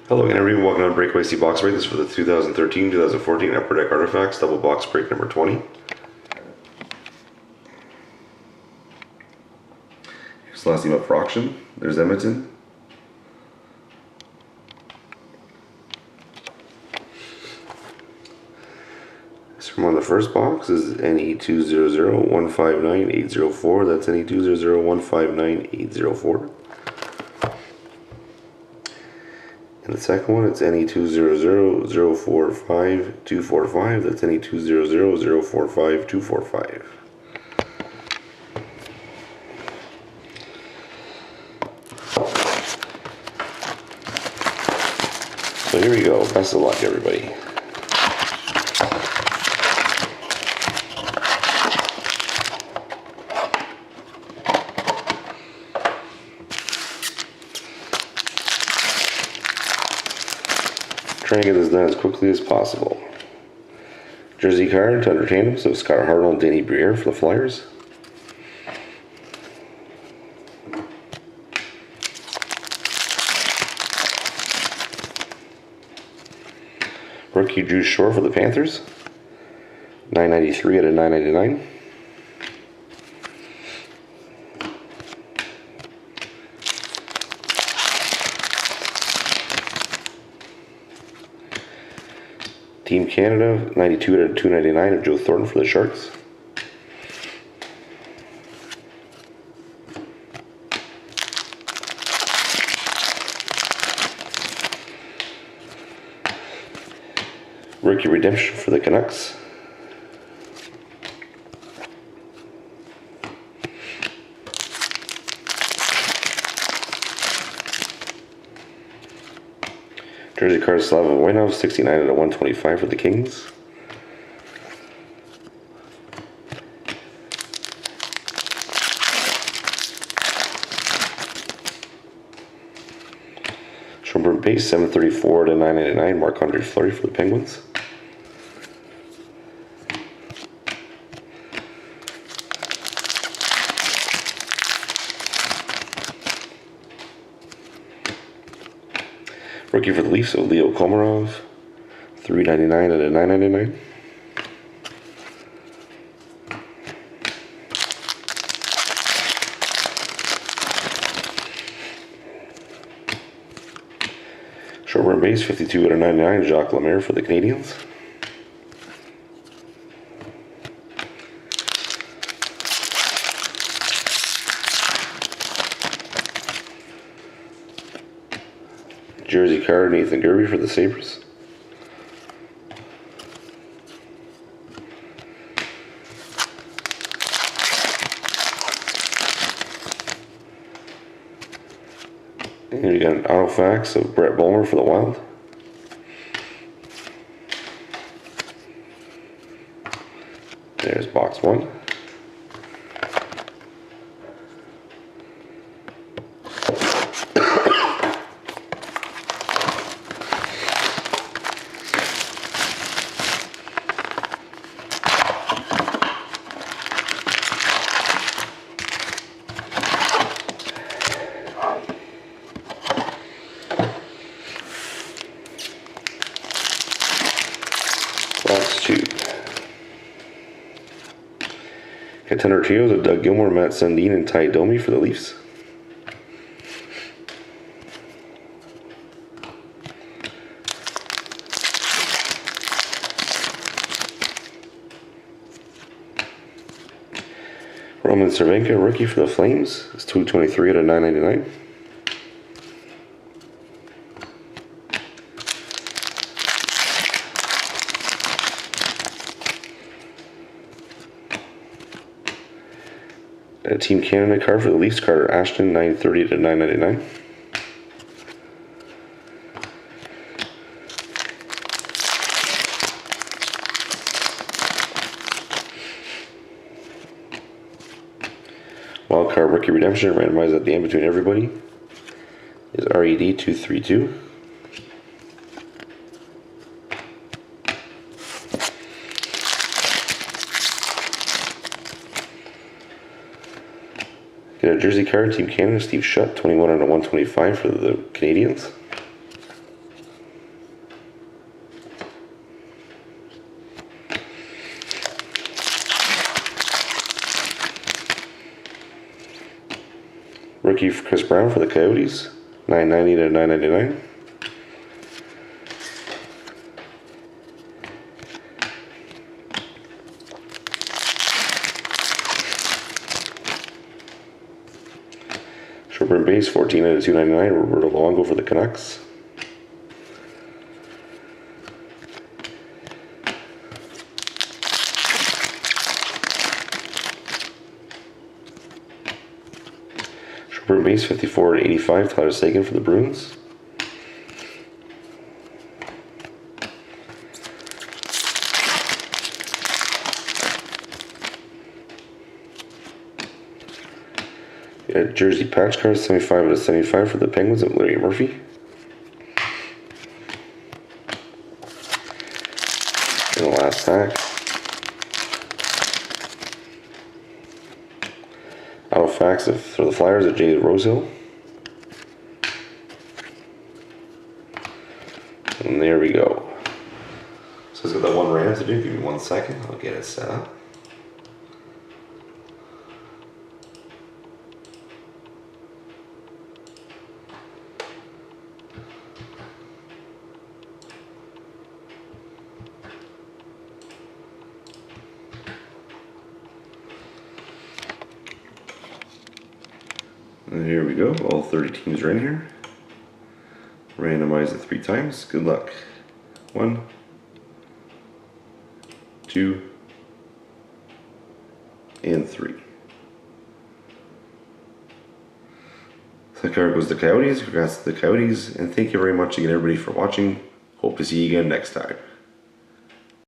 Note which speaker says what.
Speaker 1: Hello again, everyone. Welcome to Breakaway C Box Break. This is for the 2013-2014 Upper Deck Artifacts Double Box Break number 20. Here's the last team up for auction. There's Edmonton. This from on the first box is NE200159804. That's NE200159804. And the second one, it's NE200045245. That's NE200045245. So here we go. Best of luck, everybody. Trying to get this done as quickly as possible. Jersey card to entertain them. So Scott Hartnell and Danny Briere for the Flyers. Rookie Drew Shore for the Panthers. 993 out of 999. Team Canada, 92 out of 299 of Joe Thornton for the Sharks. Rookie Redemption for the Canucks. Jersey card Slava Voinov, 69 out of 125 for the Kings. Schomburg base, 734 out of 999, Marc-Andre Fleury for the Penguins. Rookie for the Leafs, Leo Komarov, 399 out of 999. Short-run base, 52 out of 99, Jacques Lemaire for the Canadiens. Jersey card, Nathan Gerby for the Sabres. And we got an Autofax of Brett Bulmer for the Wild. There's box one. Box two. Contender trios of Doug Gilmour, Matt Sundin, and Ty Domi for the Leafs. Roman Cervenka, rookie for the Flames. It's 223 out of 999. A Team Canada card for the Leafs, Carter Ashton, 930 to 999. Wild card rookie redemption, randomized at the end between everybody, is RED 232. Get a jersey card, Team Canada, Steve Shutt, 21 out of 125 for the Canadiens. Rookie for Chris Brown for the Coyotes, 990 to 999. Short base, 14 out of 299. Roberto Luongo for the Canucks. Short base, 54 to 85. Tyler Seguin for the Bruins. Jersey patch card, 75 out of 75 for the Penguins of Larry Murphy. And the last pack. Auto facts for the Flyers of Jay Rosehill. And there we go. So it's got that one random to do. Give me 1 second. I'll get it set up. And here we go, all 30 teams are in here. Randomize it 3 times. Good luck. 1, 2, and 3. So that card goes to the Coyotes. Congrats to the Coyotes. And thank you very much again, everybody, for watching. Hope to see you again next time.